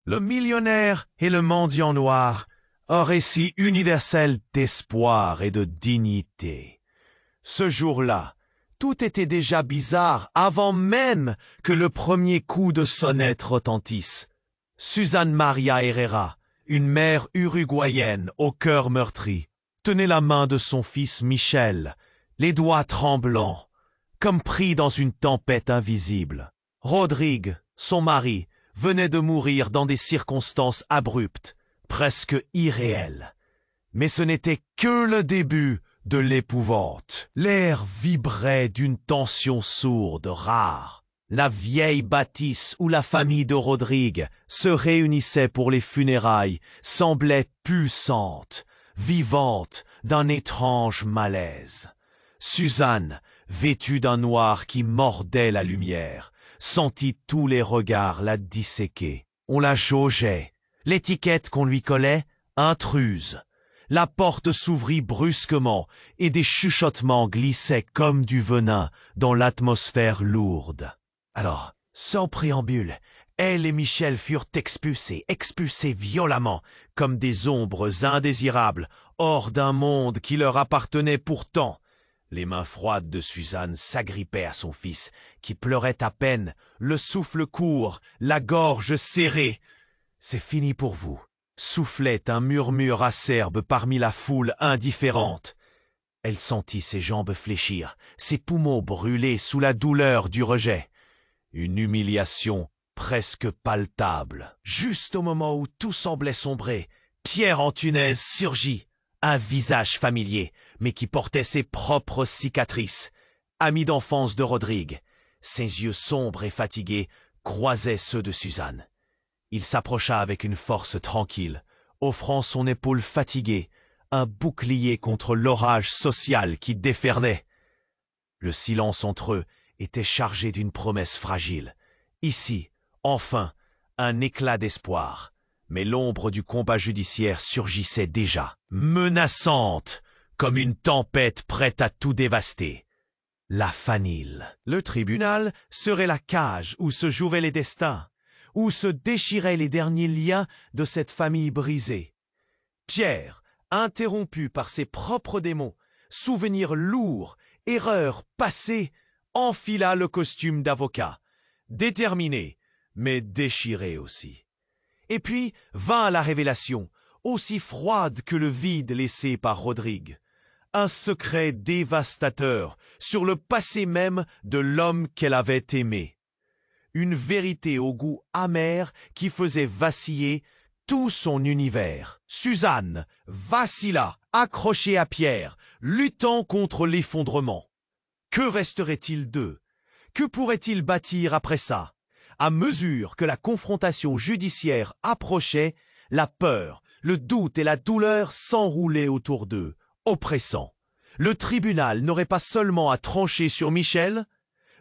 Le millionnaire et le mendiant noir, un récit universel d'espoir et de dignité. Ce jour-là, tout était déjà bizarre avant même que le premier coup de sonnette retentisse. Suzanne Maria Herrera, une mère uruguayenne au cœur meurtri, tenait la main de son fils Michel, les doigts tremblants, comme pris dans une tempête invisible. Rodrigue, son mari, venait de mourir dans des circonstances abruptes, presque irréelles. Mais ce n'était que le début de l'épouvante. L'air vibrait d'une tension sourde, rare. La vieille bâtisse où la famille de Rodrigue se réunissait pour les funérailles semblait puissante, vivante d'un étrange malaise. Suzanne, vêtue d'un noir qui mordait la lumière, sentit tous les regards la disséquer. On la jaugeait. L'étiquette qu'on lui collait, intruse. La porte s'ouvrit brusquement et des chuchotements glissaient comme du venin dans l'atmosphère lourde. Alors, sans préambule, elle et Michel furent expulsés violemment, comme des ombres indésirables, hors d'un monde qui leur appartenait pourtant. Les mains froides de Suzanne s'agrippaient à son fils, qui pleurait à peine, le souffle court, la gorge serrée. « C'est fini pour vous », soufflait un murmure acerbe parmi la foule indifférente. Elle sentit ses jambes fléchir, ses poumons brûler sous la douleur du rejet. Une humiliation presque palpable. Juste au moment où tout semblait sombrer, Pierre Antunez surgit, un visage familier, mais qui portait ses propres cicatrices. Ami d'enfance de Rodrigue, ses yeux sombres et fatigués croisaient ceux de Suzanne. Il s'approcha avec une force tranquille, offrant son épaule fatiguée, un bouclier contre l'orage social qui déferlait. Le silence entre eux était chargé d'une promesse fragile. Ici, enfin, un éclat d'espoir. Mais l'ombre du combat judiciaire surgissait déjà, menaçante, comme une tempête prête à tout dévaster. La fanile. Le tribunal serait la cage où se jouaient les destins, où se déchiraient les derniers liens de cette famille brisée. Pierre, interrompu par ses propres démons, souvenirs lourds, erreurs passées, enfila le costume d'avocat, déterminé, mais déchiré aussi. Et puis vint la révélation, aussi froide que le vide laissé par Rodrigue. Un secret dévastateur sur le passé même de l'homme qu'elle avait aimé. Une vérité au goût amer qui faisait vaciller tout son univers. Suzanne vacilla, accrochée à Pierre, luttant contre l'effondrement. Que resterait-il d'eux? Que pourrait-il bâtir après ça? À mesure que la confrontation judiciaire approchait, la peur, le doute et la douleur s'enroulaient autour d'eux, oppressant. Le tribunal n'aurait pas seulement à trancher sur Michel,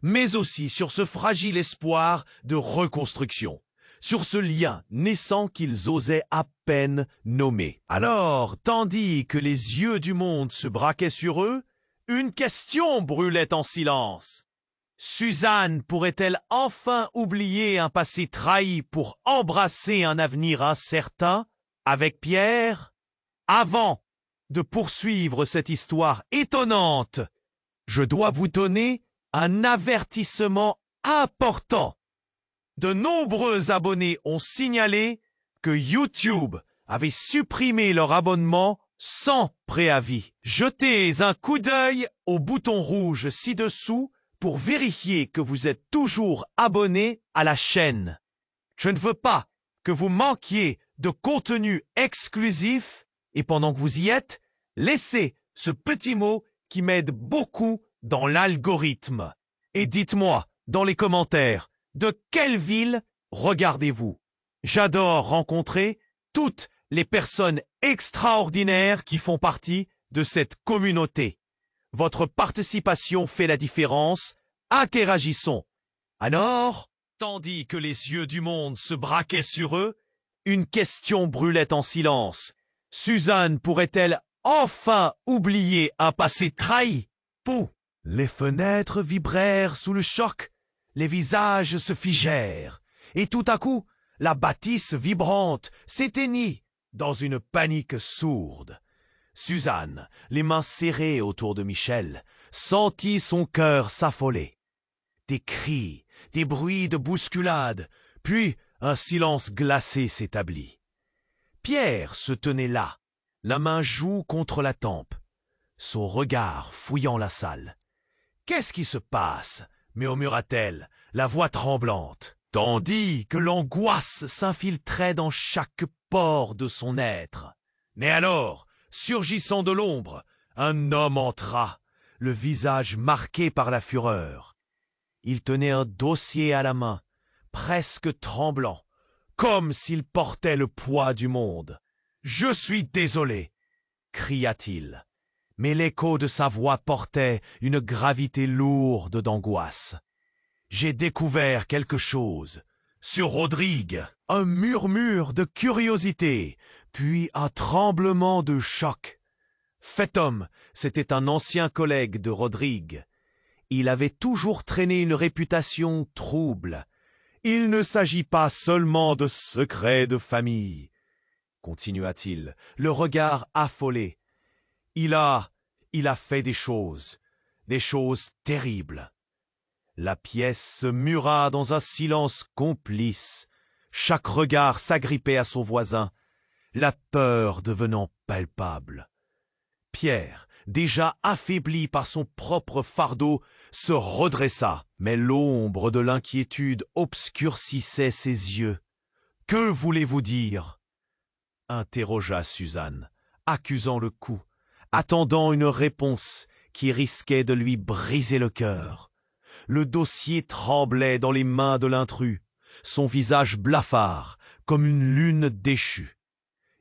mais aussi sur ce fragile espoir de reconstruction, sur ce lien naissant qu'ils osaient à peine nommer. Alors, tandis que les yeux du monde se braquaient sur eux, une question brûlait en silence. Suzanne pourrait-elle enfin oublier un passé trahi pour embrasser un avenir incertain avec Pierre? Avant de poursuivre cette histoire étonnante, je dois vous donner un avertissement important. De nombreux abonnés ont signalé que YouTube avait supprimé leur abonnement sans préavis. Jetez un coup d'œil au bouton rouge ci-dessous pour vérifier que vous êtes toujours abonné à la chaîne. Je ne veux pas que vous manquiez de contenu exclusif et pendant que vous y êtes, laissez ce petit mot qui m'aide beaucoup dans l'algorithme. Et dites-moi dans les commentaires, de quelle ville regardez-vous? J'adore rencontrer toutes les personnes extraordinaires qui font partie de cette communauté. Votre participation fait la différence. Interagissons. Alors, tandis que les yeux du monde se braquaient sur eux, une question brûlait en silence. Suzanne pourrait-elle enfin oublier un passé trahi? Pou! Les fenêtres vibrèrent sous le choc, les visages se figèrent, et tout à coup, La bâtisse vibrante s'éteignit dans une panique sourde. Suzanne, les mains serrées autour de Michel, sentit son cœur s'affoler. Des cris, des bruits de bousculade, puis un silence glacé s'établit. Pierre se tenait là, la main joue contre la tempe, son regard fouillant la salle. « Qu'est-ce qui se passe ?» murmura-t-elle, la voix tremblante, tandis que l'angoisse s'infiltrait dans chaque pore de son être. Mais alors, surgissant de l'ombre, un homme entra, le visage marqué par la fureur. Il tenait un dossier à la main, presque tremblant, comme s'il portait le poids du monde. « Je suis désolé !» cria-t-il. Mais l'écho de sa voix portait une gravité lourde d'angoisse. « J'ai découvert quelque chose. Sur Rodrigue, un murmure de curiosité, puis un tremblement de choc. Fait homme, c'était un ancien collègue de Rodrigue. Il avait toujours traîné une réputation trouble. Il ne s'agit pas seulement de secrets de famille, continua-t-il, le regard affolé. Il a fait des choses terribles. La pièce se mura dans un silence complice. Chaque regard s'agrippait à son voisin, la peur devenant palpable. Pierre, déjà affaibli par son propre fardeau, se redressa, mais l'ombre de l'inquiétude obscurcissait ses yeux. « Que voulez-vous dire ?» interrogea Suzanne, accusant le coup, attendant une réponse qui risquait de lui briser le cœur. Le dossier tremblait dans les mains de l'intrus, son visage blafard comme une lune déchue.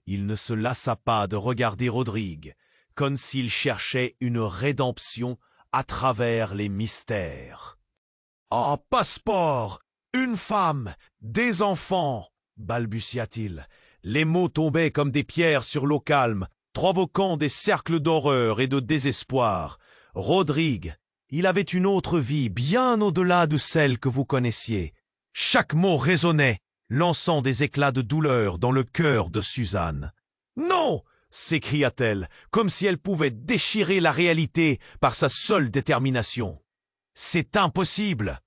Il ne se lassa pas de regarder Rodrigue, comme s'il cherchait une rédemption à travers les mystères. « Un passeport, une femme, des enfants !» balbutia-t-il. Les mots tombaient comme des pierres sur l'eau calme, provoquant des cercles d'horreur et de désespoir. Rodrigue, il avait une autre vie bien au-delà de celle que vous connaissiez. Chaque mot résonnait, lançant des éclats de douleur dans le cœur de Suzanne. « Non !» s'écria-t-elle, comme si elle pouvait déchirer la réalité par sa seule détermination. « C'est impossible !»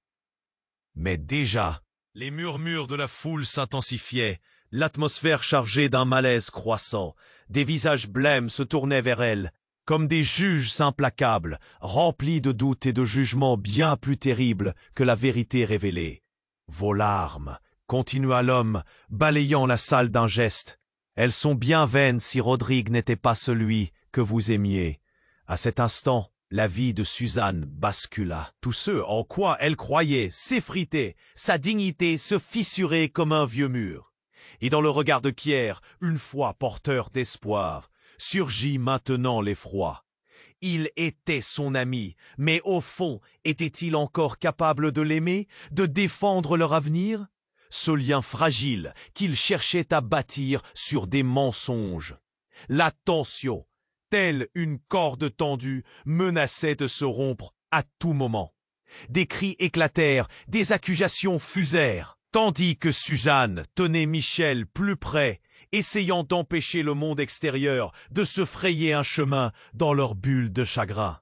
Mais déjà, les murmures de la foule s'intensifiaient, l'atmosphère chargée d'un malaise croissant. Des visages blêmes se tournaient vers elle, comme des juges implacables, remplis de doutes et de jugements bien plus terribles que la vérité révélée. « Vos larmes, » continua l'homme, balayant la salle d'un geste. « Elles sont bien vaines si Rodrigue n'était pas celui que vous aimiez. » À cet instant, la vie de Suzanne bascula. Tout ce en quoi elle croyait s'effriter, sa dignité se fissurait comme un vieux mur. Et dans le regard de Pierre, une foi porteur d'espoir, surgit maintenant l'effroi. Il était son ami, mais au fond, était-il encore capable de l'aimer, de défendre leur avenir? Ce lien fragile qu'il cherchait à bâtir sur des mensonges. La tension, telle une corde tendue, menaçait de se rompre à tout moment. Des cris éclatèrent, des accusations fusèrent, tandis que Suzanne tenait Michel plus près, essayant d'empêcher le monde extérieur de se frayer un chemin dans leur bulle de chagrin.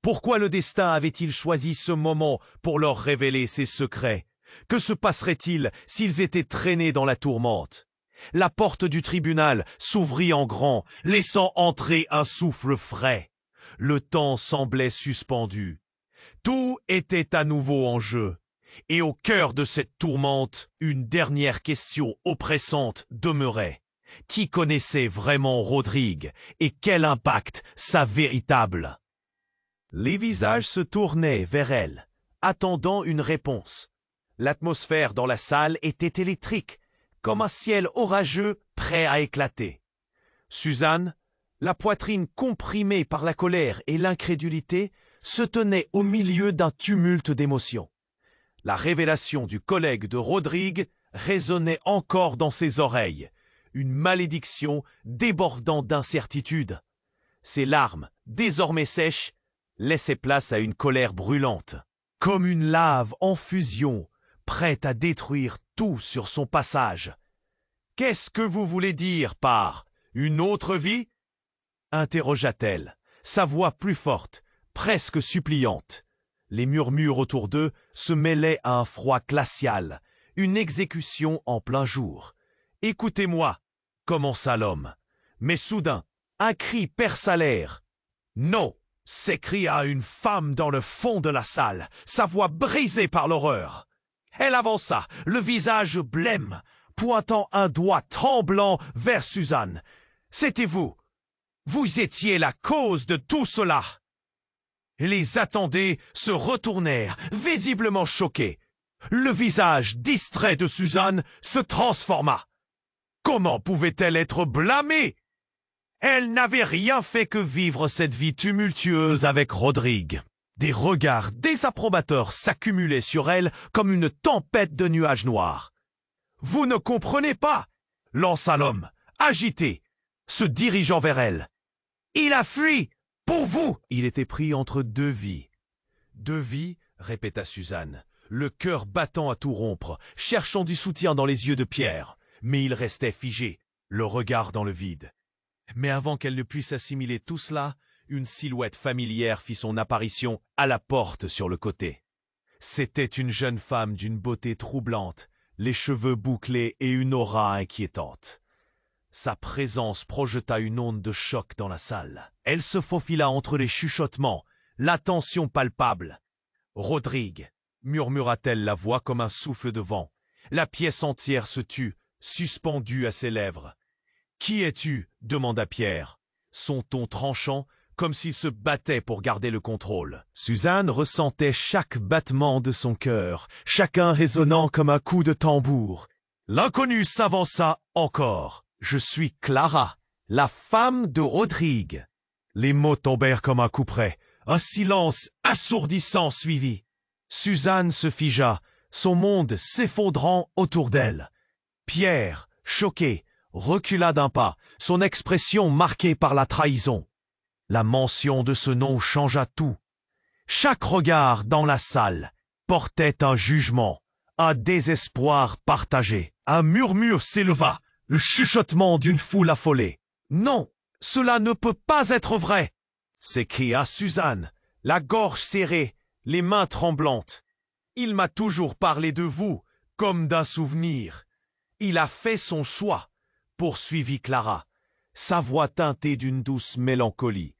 Pourquoi le destin avait-il choisi ce moment pour leur révéler ses secrets? Que se passerait-il s'ils étaient traînés dans la tourmente? La porte du tribunal s'ouvrit en grand, laissant entrer un souffle frais. Le temps semblait suspendu. Tout était à nouveau en jeu. Et au cœur de cette tourmente, une dernière question oppressante demeurait. Qui connaissait vraiment Rodrigue et quel impact sa véritable? Les visages se tournaient vers elle, attendant une réponse. L'atmosphère dans la salle était électrique, comme un ciel orageux prêt à éclater. Suzanne, la poitrine comprimée par la colère et l'incrédulité, se tenait au milieu d'un tumulte d'émotions. La révélation du collègue de Rodrigue résonnait encore dans ses oreilles, une malédiction débordant d'incertitude. Ses larmes, désormais sèches, laissaient place à une colère brûlante, comme une lave en fusion, prête à détruire tout sur son passage. « Qu'est-ce que vous voulez dire par « une autre vie » interrogea-t-elle, sa voix plus forte, presque suppliante. Les murmures autour d'eux se mêlaient à un froid glacial, une exécution en plein jour. « Écoutez-moi » commença l'homme. Mais soudain, un cri perça l'air. « Non !» s'écria une femme dans le fond de la salle, sa voix brisée par l'horreur. Elle avança, le visage blême, pointant un doigt tremblant vers Suzanne. « C'était vous. Vous étiez la cause de tout cela. » Les attendés se retournèrent, visiblement choqués. Le visage distrait de Suzanne se transforma. Comment pouvait-elle être blâmée? Elle n'avait rien fait que vivre cette vie tumultueuse avec Rodrigue. Des regards désapprobateurs s'accumulaient sur elle comme une tempête de nuages noirs. « Vous ne comprenez pas !» lança l'homme, agité, se dirigeant vers elle. « Il a fui pour vous !» Il était pris entre deux vies. « Deux vies ?» répéta Suzanne, le cœur battant à tout rompre, cherchant du soutien dans les yeux de Pierre. Mais il restait figé, le regard dans le vide. Mais avant qu'elle ne puisse assimiler tout cela, une silhouette familière fit son apparition à la porte sur le côté. C'était une jeune femme d'une beauté troublante, les cheveux bouclés et une aura inquiétante. Sa présence projeta une onde de choc dans la salle. Elle se faufila entre les chuchotements, la tension palpable. « Rodrigue » murmura-t-elle la voix comme un souffle de vent. La pièce entière se tut, suspendue à ses lèvres. « Qui es-tu » demanda Pierre, son ton tranchant, comme s'il se battait pour garder le contrôle. Suzanne ressentait chaque battement de son cœur, chacun résonnant comme un coup de tambour. L'inconnu s'avança encore. « Je suis Clara, la femme de Rodrigue. » Les mots tombèrent comme un couperet. Un silence assourdissant suivit. Suzanne se figea, son monde s'effondrant autour d'elle. Pierre, choqué, recula d'un pas, son expression marquée par la trahison. La mention de ce nom changea tout. Chaque regard dans la salle portait un jugement, un désespoir partagé. Un murmure s'éleva, le chuchotement d'une foule affolée. « Non, cela ne peut pas être vrai !» s'écria Suzanne, la gorge serrée, les mains tremblantes. « Il m'a toujours parlé de vous, comme d'un souvenir. Il a fait son choix. » poursuivit Clara, sa voix teintée d'une douce mélancolie.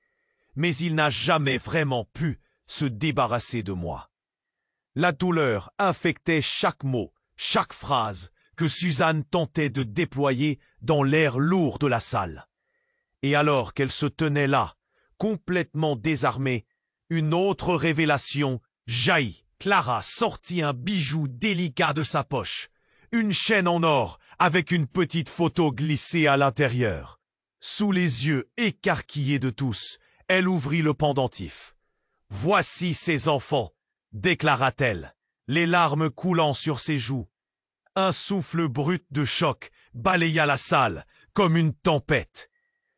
« Mais il n'a jamais vraiment pu se débarrasser de moi. » La douleur infectait chaque mot, chaque phrase que Suzanne tentait de déployer dans l'air lourd de la salle. Et alors qu'elle se tenait là, complètement désarmée, une autre révélation jaillit. Clara sortit un bijou délicat de sa poche, une chaîne en or avec une petite photo glissée à l'intérieur. Sous les yeux écarquillés de tous, elle ouvrit le pendentif. « Voici ses enfants !» déclara-t-elle, les larmes coulant sur ses joues. Un souffle brut de choc balaya la salle comme une tempête.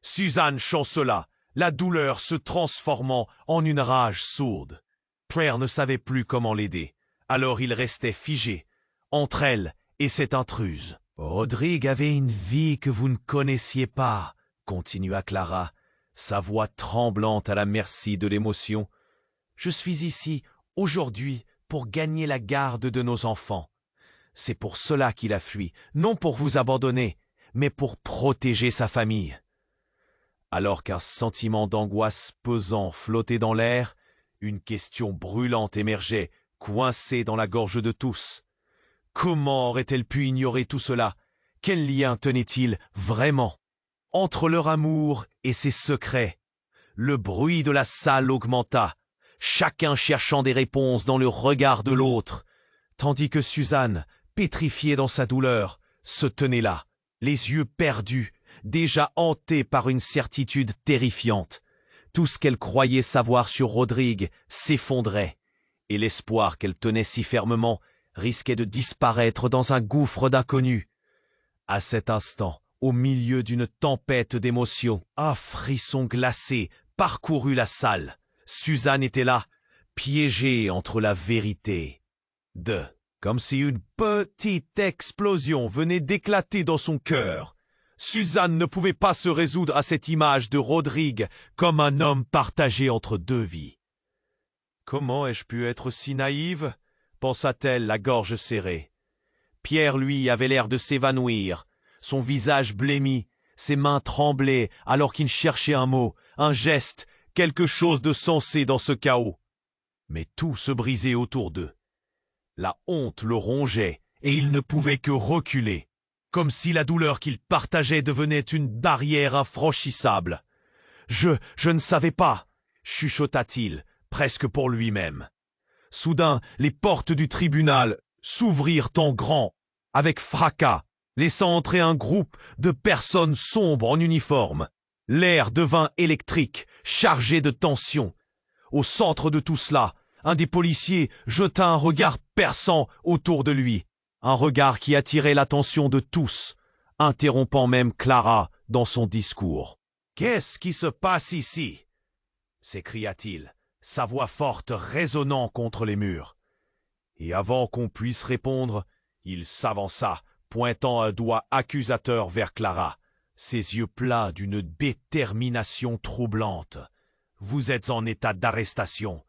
Suzanne chancela, la douleur se transformant en une rage sourde. Pierre ne savait plus comment l'aider, alors il restait figé, entre elle et cette intruse. « Rodrigue avait une vie que vous ne connaissiez pas », continua Clara, sa voix tremblante à la merci de l'émotion. « Je suis ici, aujourd'hui, pour gagner la garde de nos enfants. C'est pour cela qu'il a fui, non pour vous abandonner, mais pour protéger sa famille. » Alors qu'un sentiment d'angoisse pesant flottait dans l'air, une question brûlante émergeait, coincée dans la gorge de tous. Comment aurait-elle pu ignorer tout cela? Quel lien tenait-il vraiment entre leur amour et ses secrets? Le bruit de la salle augmenta, chacun cherchant des réponses dans le regard de l'autre, tandis que Suzanne, pétrifiée dans sa douleur, se tenait là, les yeux perdus, déjà hantée par une certitude terrifiante. Tout ce qu'elle croyait savoir sur Rodrigue s'effondrait, et l'espoir qu'elle tenait si fermement risquait de disparaître dans un gouffre d'inconnu. À cet instant, au milieu d'une tempête d'émotions, un frisson glacé parcourut la salle. Suzanne était là, piégée entre la vérité de Comme si une petite explosion venait d'éclater dans son cœur. Suzanne ne pouvait pas se résoudre à cette image de Rodrigue comme un homme partagé entre deux vies. « Comment ai-je pu être si naïve ?» pensa-t-elle, la gorge serrée. Pierre, lui, avait l'air de s'évanouir, son visage blêmi, ses mains tremblaient alors qu'il cherchait un mot, un geste, quelque chose de sensé dans ce chaos. Mais tout se brisait autour d'eux. La honte le rongeait et il ne pouvait que reculer, comme si la douleur qu'il partageait devenait une barrière infranchissable. « Je ne savais pas !» chuchota-t-il, presque pour lui-même. Soudain, les portes du tribunal s'ouvrirent en grand, avec fracas, laissant entrer un groupe de personnes sombres en uniforme. L'air devint électrique, chargé de tension. Au centre de tout cela, un des policiers jeta un regard perçant autour de lui, un regard qui attirait l'attention de tous, interrompant même Clara dans son discours. « Qu'est-ce qui se passe ici ?» s'écria-t-il, sa voix forte résonnant contre les murs. Et avant qu'on puisse répondre, il s'avança, pointant un doigt accusateur vers Clara, ses yeux plats d'une détermination troublante. « Vous êtes en état d'arrestation. »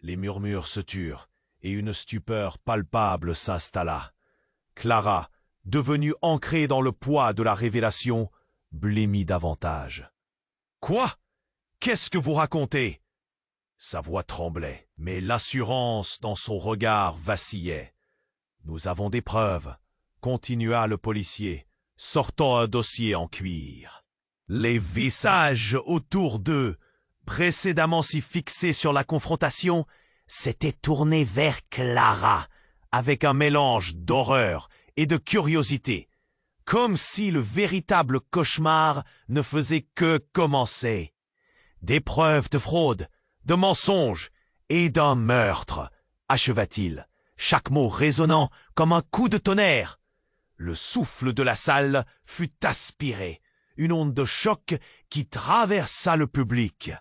Les murmures se turent, et une stupeur palpable s'installa. Clara, devenue ancrée dans le poids de la révélation, blêmit davantage. « Quoi? Qu'est-ce que vous racontez ?» Sa voix tremblait, mais l'assurance dans son regard vacillait. « Nous avons des preuves, » continua le policier, sortant un dossier en cuir. Les visages autour d'eux, précédemment si fixés sur la confrontation, s'étaient tournés vers Clara, avec un mélange d'horreur et de curiosité, comme si le véritable cauchemar ne faisait que commencer. Des preuves de fraude, de mensonge et d'un meurtre, acheva-t-il, chaque mot résonnant comme un coup de tonnerre. Le souffle de la salle fut aspiré, une onde de choc qui traversa le public.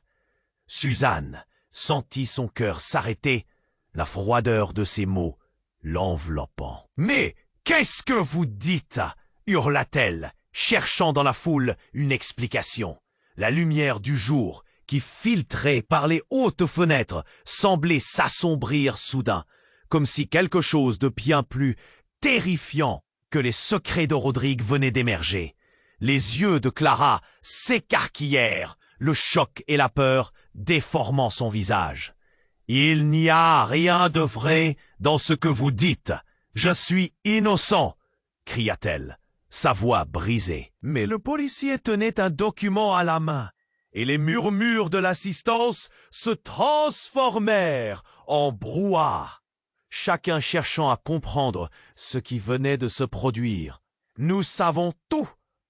Suzanne sentit son cœur s'arrêter, la froideur de ses mots l'enveloppant. « Mais qu'est-ce que vous dites ?» hurla-t-elle, cherchant dans la foule une explication. La lumière du jour, qui filtrait par les hautes fenêtres, semblait s'assombrir soudain, comme si quelque chose de bien plus terrifiant que les secrets de Rodrigue venait d'émerger. Les yeux de Clara s'écarquillèrent, le choc et la peur déformant son visage. « Il n'y a rien de vrai dans ce que vous dites. Je suis innocent !» cria-t-elle, sa voix brisée. Mais le policier tenait un document à la main, et les murmures de l'assistance se transformèrent en brouhaha, chacun cherchant à comprendre ce qui venait de se produire. « Nous savons tout !»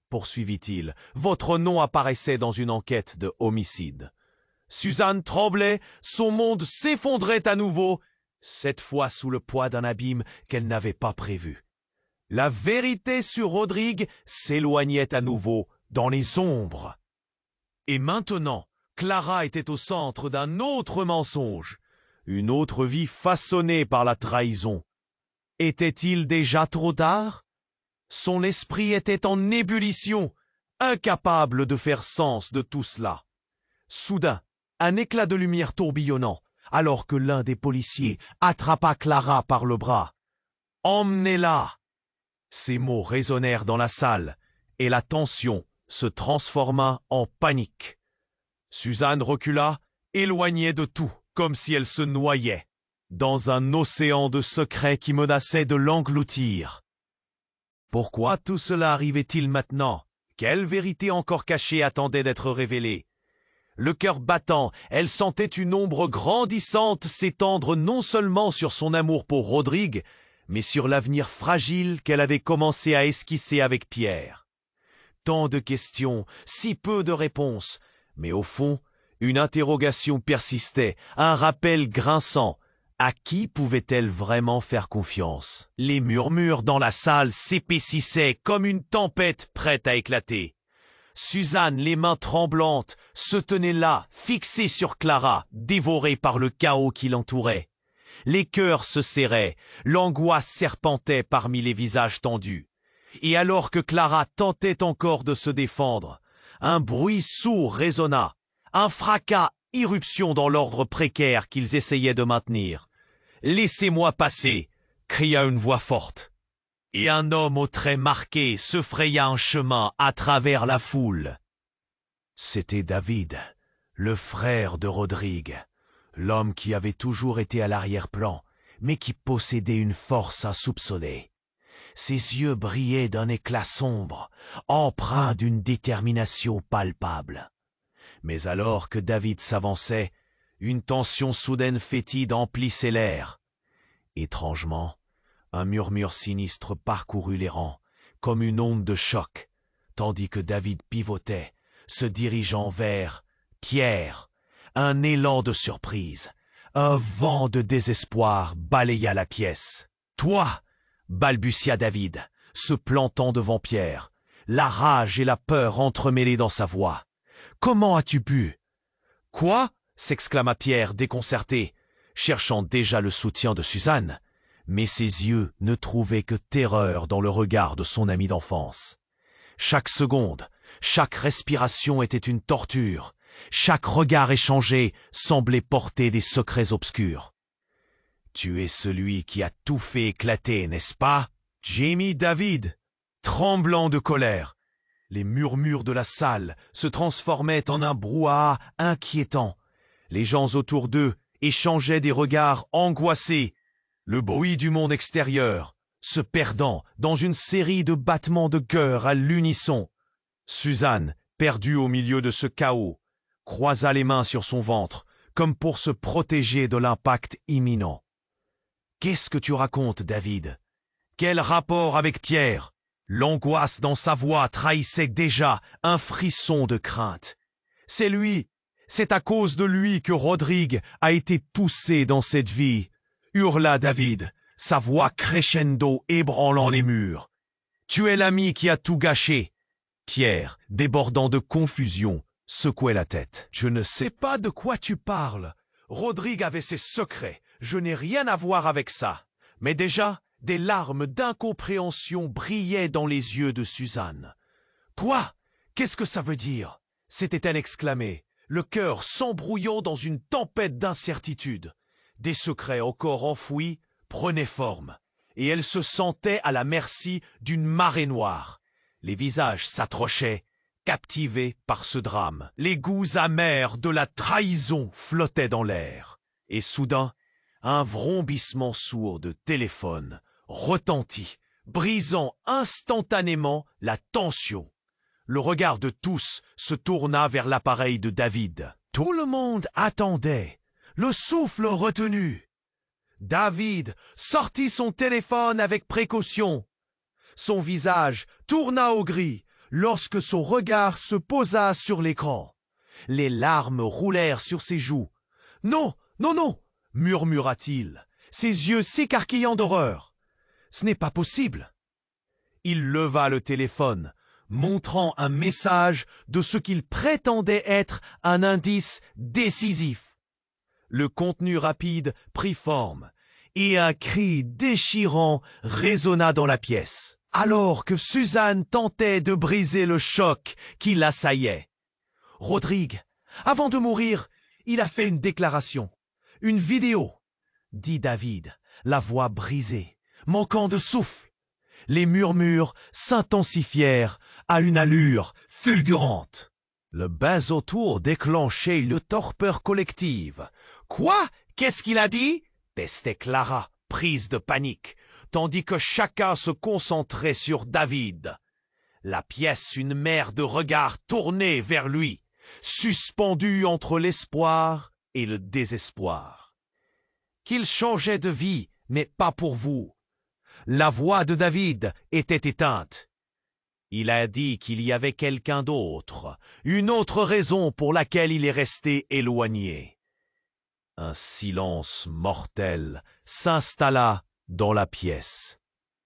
poursuivit-il. « Votre nom apparaissait dans une enquête de homicide. » Suzanne tremblait, son monde s'effondrait à nouveau, cette fois sous le poids d'un abîme qu'elle n'avait pas prévu. La vérité sur Rodrigue s'éloignait à nouveau dans les ombres. Et maintenant, Clara était au centre d'un autre mensonge, une autre vie façonnée par la trahison. Était-il déjà trop tard? Son esprit était en ébullition, incapable de faire sens de tout cela. Soudain, un éclat de lumière tourbillonnant, alors que l'un des policiers attrapa Clara par le bras. « Emmenez-la !» Ces mots résonnèrent dans la salle, et la tension se transforma en panique. Suzanne recula, éloignée de tout, comme si elle se noyait, dans un océan de secrets qui menaçait de l'engloutir. Pourquoi tout cela arrivait-il maintenant? Quelle vérité encore cachée attendait d'être révélée? Le cœur battant, elle sentait une ombre grandissante s'étendre non seulement sur son amour pour Rodrigue, mais sur l'avenir fragile qu'elle avait commencé à esquisser avec Pierre. Tant de questions, si peu de réponses, mais au fond, une interrogation persistait, un rappel grinçant. À qui pouvait-elle vraiment faire confiance? Les murmures dans la salle s'épaississaient comme une tempête prête à éclater. Suzanne, les mains tremblantes, se tenait là, fixée sur Clara, dévorée par le chaos qui l'entourait. Les cœurs se serraient, l'angoisse serpentait parmi les visages tendus. Et alors que Clara tentait encore de se défendre, un bruit sourd résonna, un fracas, irruption dans l'ordre précaire qu'ils essayaient de maintenir. « Laissez-moi passer !» cria une voix forte. Et un homme aux traits marqués se fraya un chemin à travers la foule. C'était David, le frère de Rodrigue, l'homme qui avait toujours été à l'arrière-plan, mais qui possédait une force insoupçonnée. Ses yeux brillaient d'un éclat sombre, empreint d'une détermination palpable. Mais alors que David s'avançait, une tension soudaine fétide emplissait l'air. Étrangement, un murmure sinistre parcourut les rangs, comme une onde de choc, tandis que David pivotait, se dirigeant vers Pierre. Un élan de surprise, un vent de désespoir balaya la pièce. « Toi !» balbutia David, se plantant devant Pierre, la rage et la peur entremêlées dans sa voix. « Comment as-tu pu ?»« Quoi ?» s'exclama Pierre déconcerté, cherchant déjà le soutien de Suzanne, mais ses yeux ne trouvaient que terreur dans le regard de son ami d'enfance. Chaque seconde, chaque respiration était une torture, chaque regard échangé semblait porter des secrets obscurs. « Tu es celui qui a tout fait éclater, n'est-ce pas ?» gémit David, tremblant de colère. Les murmures de la salle se transformaient en un brouhaha inquiétant. Les gens autour d'eux échangeaient des regards angoissés. Le bruit du monde extérieur se perdant dans une série de battements de cœur à l'unisson. Suzanne, perdue au milieu de ce chaos, croisa les mains sur son ventre, comme pour se protéger de l'impact imminent. « Qu'est-ce que tu racontes, David ? Quel rapport avec Pierre ?» L'angoisse dans sa voix trahissait déjà un frisson de crainte. « C'est lui, c'est à cause de lui que Rodrigue a été poussé dans cette vie !» hurla David, sa voix crescendo ébranlant les murs. « Tu es l'ami qui a tout gâché !» Pierre, débordant de confusion, secouait la tête. « Je ne sais pas de quoi tu parles. Rodrigue avait ses secrets. Je n'ai rien à voir avec ça. » Mais déjà, des larmes d'incompréhension brillaient dans les yeux de Suzanne. « Quoi ? Qu'est-ce que ça veut dire ?» s'était-elle exclamée, le cœur s'embrouillant dans une tempête d'incertitude. Des secrets encore enfouis prenaient forme, et elle se sentait à la merci d'une marée noire. Les visages s'accrochaient, captivés par ce drame. Les goûts amers de la trahison flottaient dans l'air. Et soudain, un vrombissement sourd de téléphone retentit, brisant instantanément la tension. Le regard de tous se tourna vers l'appareil de David. Tout le monde attendait, le souffle retenu. David sortit son téléphone avec précaution. Son visage tourna au gris lorsque son regard se posa sur l'écran. Les larmes roulèrent sur ses joues. « Non, non, non !» murmura-t-il, ses yeux s'écarquillant d'horreur. « Ce n'est pas possible !» Il leva le téléphone, montrant un message de ce qu'il prétendait être un indice décisif. Le contenu rapide prit forme, et un cri déchirant résonna dans la pièce, alors que Suzanne tentait de briser le choc qui l'assaillait. Rodrigue, avant de mourir, il a fait une déclaration, une vidéo, dit David, la voix brisée, manquant de souffle. Les murmures s'intensifièrent à une allure fulgurante. Le buzz autour déclenchait une torpeur collective. « Quoi ? Qu'est-ce qu'il a dit ?» testait Clara, prise de panique, tandis que chacun se concentrait sur David. La pièce, une mer de regards tournés vers lui, suspendue entre l'espoir et le désespoir. Qu'il changeait de vie, mais pas pour vous. La voix de David était éteinte. Il a dit qu'il y avait quelqu'un d'autre, une autre raison pour laquelle il est resté éloigné. Un silence mortel s'installa dans la pièce.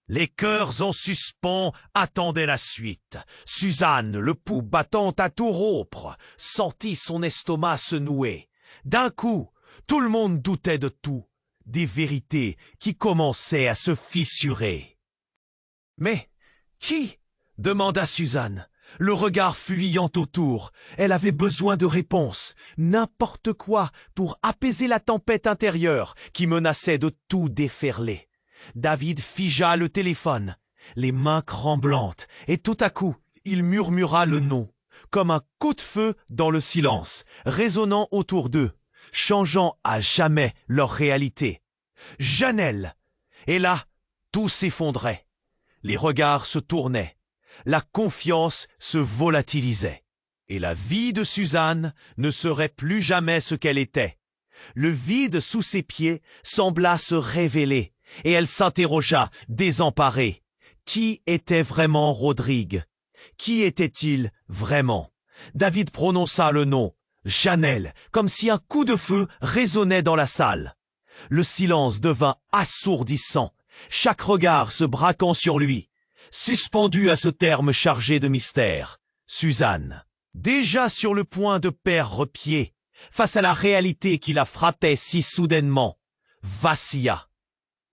Les cœurs en suspens attendaient la suite. Suzanne, le pouls battant à tout rompre, sentit son estomac se nouer. D'un coup, tout le monde doutait de tout. des vérités qui commençaient à se fissurer. « Mais qui ?» demanda Suzanne, le regard fuyant autour. Elle avait besoin de réponses, n'importe quoi, pour apaiser la tempête intérieure qui menaçait de tout déferler. David figea le téléphone, les mains tremblantes, et tout à coup, il murmura le nom, comme un coup de feu dans le silence, résonnant autour d'eux, changeant à jamais leur réalité. Janelle! Et là, tout s'effondrait. Les regards se tournaient. La confiance se volatilisait. Et la vie de Suzanne ne serait plus jamais ce qu'elle était. Le vide sous ses pieds sembla se révéler, et elle s'interrogea, désemparée. Qui était vraiment Rodrigue? Qui était-il vraiment? David prononça le nom, Janelle, comme si un coup de feu résonnait dans la salle. Le silence devint assourdissant, chaque regard se braquant sur lui. Suspendu à ce terme chargé de mystère, Suzanne, déjà sur le point de perdre pied, face à la réalité qui la frappait si soudainement, vacilla.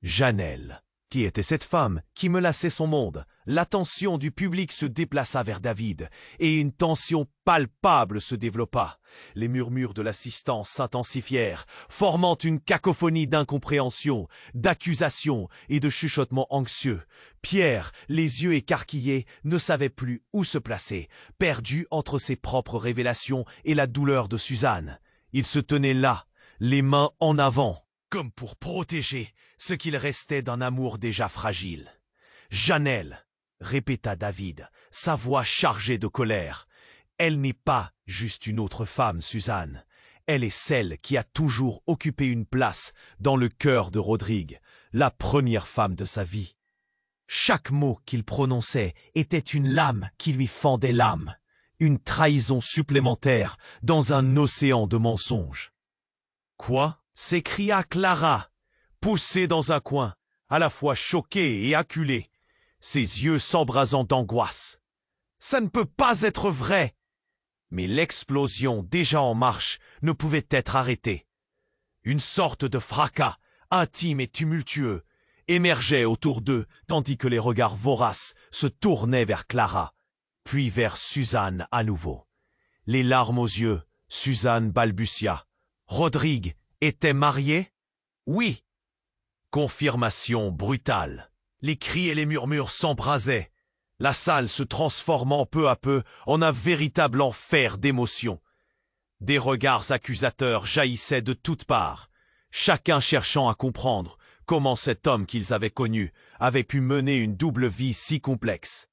Janelle, qui était cette femme qui menaçait son monde? L'attention du public se déplaça vers David, et une tension palpable se développa. Les murmures de l'assistance s'intensifièrent, formant une cacophonie d'incompréhension, d'accusations et de chuchotements anxieux. Pierre, les yeux écarquillés, ne savait plus où se placer, perdu entre ses propres révélations et la douleur de Suzanne. Il se tenait là, les mains en avant, comme pour protéger ce qu'il restait d'un amour déjà fragile. « Janelle !» répéta David, sa voix chargée de colère. « Elle n'est pas juste une autre femme, Suzanne. Elle est celle qui a toujours occupé une place dans le cœur de Rodrigue, la première femme de sa vie. » Chaque mot qu'il prononçait était une lame qui lui fendait l'âme, une trahison supplémentaire dans un océan de mensonges. « Quoi ?» s'écria Clara, poussée dans un coin, à la fois choquée et acculée, ses yeux s'embrasant d'angoisse. « Ça ne peut pas être vrai !» Mais l'explosion déjà en marche ne pouvait être arrêtée. Une sorte de fracas, intime et tumultueux, émergeait autour d'eux tandis que les regards voraces se tournaient vers Clara, puis vers Suzanne à nouveau. Les larmes aux yeux, Suzanne balbutia. « Rodrigue était marié ?»« Oui. » Confirmation brutale. Les cris et les murmures s'embrasaient, la salle se transformant peu à peu en un véritable enfer d'émotions. Des regards accusateurs jaillissaient de toutes parts, chacun cherchant à comprendre comment cet homme qu'ils avaient connu avait pu mener une double vie si complexe.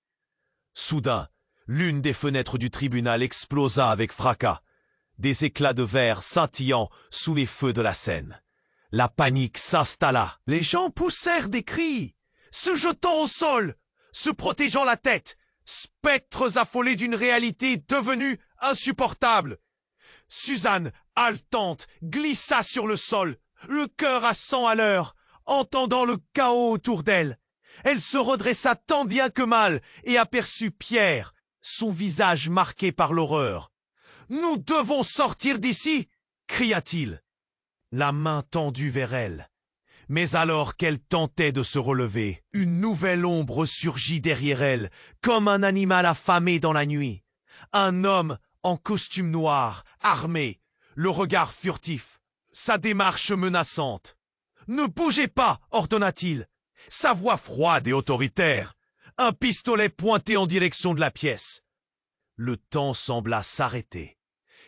Soudain, l'une des fenêtres du tribunal explosa avec fracas, des éclats de verre scintillant sous les feux de la scène. La panique s'installa, les gens poussèrent des cris, se jetant au sol, se protégeant la tête, spectres affolés d'une réalité devenue insupportable. Suzanne, haletante, glissa sur le sol, le cœur à 100 à l'heure, entendant le chaos autour d'elle. Elle se redressa tant bien que mal et aperçut Pierre, son visage marqué par l'horreur. « Nous devons sortir d'ici !» cria-t-il, la main tendue vers elle. Mais alors qu'elle tentait de se relever, une nouvelle ombre surgit derrière elle, comme un animal affamé dans la nuit. Un homme en costume noir, armé, le regard furtif, sa démarche menaçante. « Ne bougez pas !» ordonna-t-il, sa voix froide et autoritaire, un pistolet pointé en direction de la pièce. Le temps sembla s'arrêter.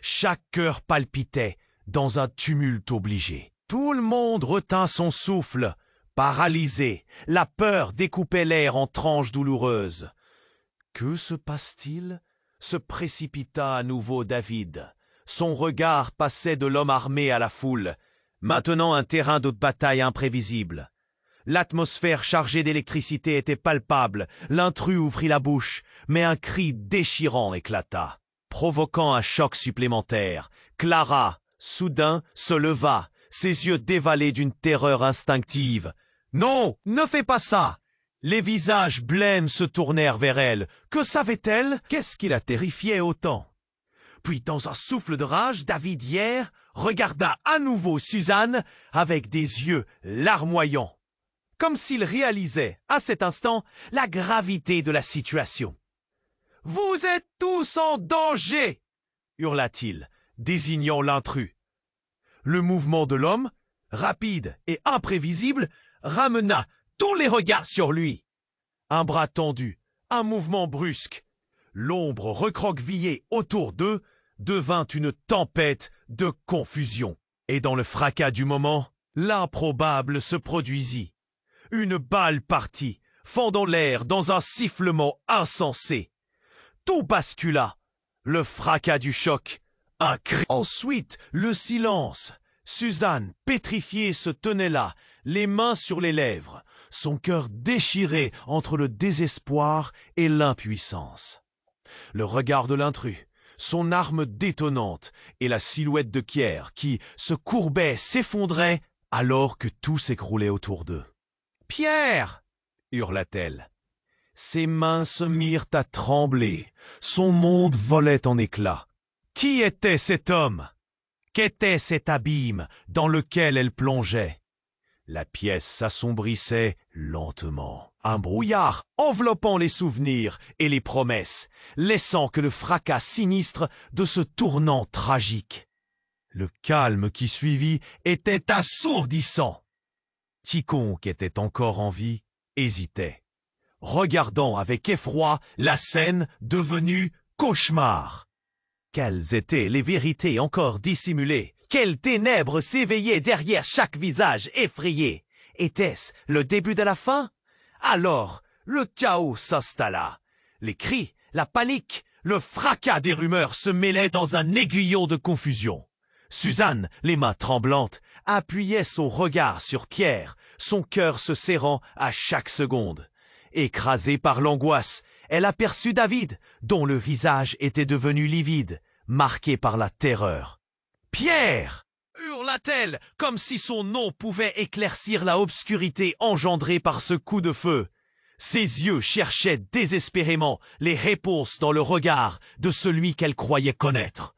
Chaque cœur palpitait dans un tumulte obligé. Tout le monde retint son souffle, paralysé. La peur découpait l'air en tranches douloureuses. Que se passe-t-il? Se précipita à nouveau David. Son regard passait de l'homme armé à la foule, maintenant un terrain de bataille imprévisible. L'atmosphère chargée d'électricité était palpable. L'intrus ouvrit la bouche, mais un cri déchirant éclata, provoquant un choc supplémentaire. Clara, soudain, se leva, ses yeux dévalés d'une terreur instinctive. « Non, ne fais pas ça !» Les visages blêmes se tournèrent vers elle. Que savait-elle? Qu'est-ce qui la terrifiait autant? Puis, dans un souffle de rage, David hier regarda à nouveau Suzanne avec des yeux larmoyants, comme s'il réalisait, à cet instant, la gravité de la situation. « Vous êtes tous en danger !» hurla-t-il, désignant l'intrus. Le mouvement de l'homme, rapide et imprévisible, ramena tous les regards sur lui. Un bras tendu, un mouvement brusque. L'ombre recroquevillée autour d'eux devint une tempête de confusion. Et dans le fracas du moment, l'improbable se produisit. Une balle partit, fendant l'air dans un sifflement insensé. Tout bascula. Le fracas du choc, un cri. Ensuite, le silence. Suzanne, pétrifiée, se tenait là, les mains sur les lèvres, son cœur déchiré entre le désespoir et l'impuissance. Le regard de l'intrus, son arme détonnante et la silhouette de Pierre qui se courbait, s'effondrait alors que tout s'écroulait autour d'eux. « Pierre !» hurla-t-elle. Ses mains se mirent à trembler, son monde volait en éclats. Qui était cet homme? Qu'était cet abîme dans lequel elle plongeait? La pièce s'assombrissait lentement. Un brouillard enveloppant les souvenirs et les promesses, laissant que le fracas sinistre de ce tournant tragique. Le calme qui suivit était assourdissant. Quiconque était encore en vie hésitait, regardant avec effroi la scène devenue cauchemar. Quelles étaient les vérités encore dissimulées? Quelles ténèbres s'éveillaient derrière chaque visage effrayé? Était-ce le début de la fin? Alors, le chaos s'installa. Les cris, la panique, le fracas des rumeurs se mêlaient dans un aiguillon de confusion. Suzanne, les mains tremblantes, appuyait son regard sur Pierre, son cœur se serrant à chaque seconde. Écrasée par l'angoisse, elle aperçut David, dont le visage était devenu livide, marqué par la terreur. « Pierre !» hurla-t-elle, comme si son nom pouvait éclaircir la obscurité engendrée par ce coup de feu. Ses yeux cherchaient désespérément les réponses dans le regard de celui qu'elle croyait connaître.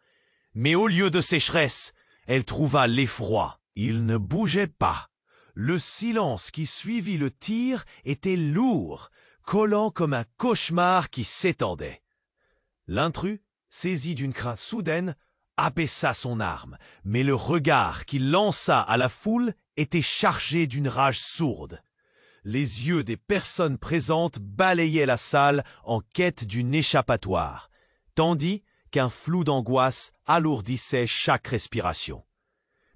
Mais au lieu de sécheresse, elle trouva l'effroi. Il ne bougeait pas. Le silence qui suivit le tir était lourd, collant comme un cauchemar qui s'étendait. L'intrus, saisi d'une crainte soudaine, abaissa son arme, mais le regard qu'il lança à la foule était chargé d'une rage sourde. Les yeux des personnes présentes balayaient la salle en quête d'une échappatoire, tandis qu'un flou d'angoisse alourdissait chaque respiration.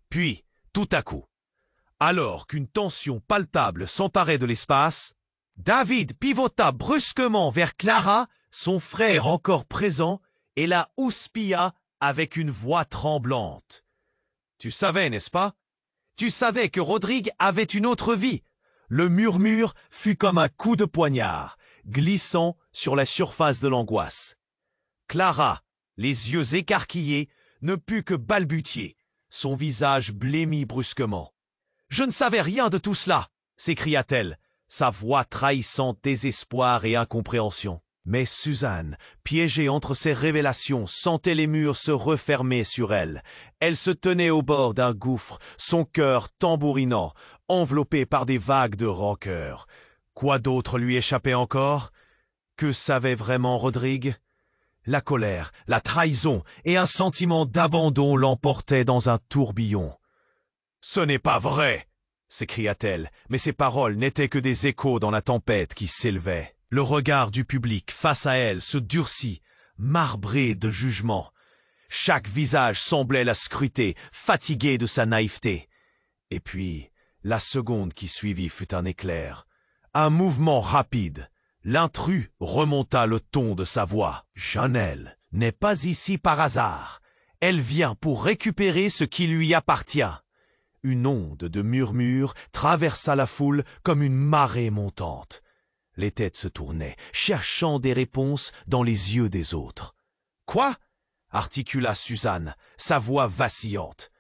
Puis, tout à coup, alors qu'une tension palpable s'emparait de l'espace, David pivota brusquement vers Clara, son frère encore présent, et la houspilla avec une voix tremblante. « Tu savais, n'est-ce pas? Tu savais que Rodrigue avait une autre vie. » Le murmure fut comme un coup de poignard, glissant sur la surface de l'angoisse. Clara, les yeux écarquillés, ne put que balbutier, son visage blêmi brusquement. « Je ne savais rien de tout cela !» s'écria-t-elle, sa voix trahissant désespoir et incompréhension. Mais Suzanne, piégée entre ces révélations, sentait les murs se refermer sur elle. Elle se tenait au bord d'un gouffre, son cœur tambourinant, enveloppé par des vagues de rancœur. Quoi d'autre lui échappait encore? Que savait vraiment Rodrigue? La colère, la trahison et un sentiment d'abandon l'emportaient dans un tourbillon. « Ce n'est pas vrai !» s'écria-t-elle, mais ses paroles n'étaient que des échos dans la tempête qui s'élevait. Le regard du public face à elle se durcit, marbré de jugement. Chaque visage semblait la scruter, fatigué de sa naïveté. Et puis, la seconde qui suivit fut un éclair. Un mouvement rapide. L'intrus remonta le ton de sa voix. « Chanel n'est pas ici par hasard. Elle vient pour récupérer ce qui lui appartient. » Une onde de murmures traversa la foule comme une marée montante. Les têtes se tournaient, cherchant des réponses dans les yeux des autres. « Quoi ?» articula Suzanne, sa voix vacillante.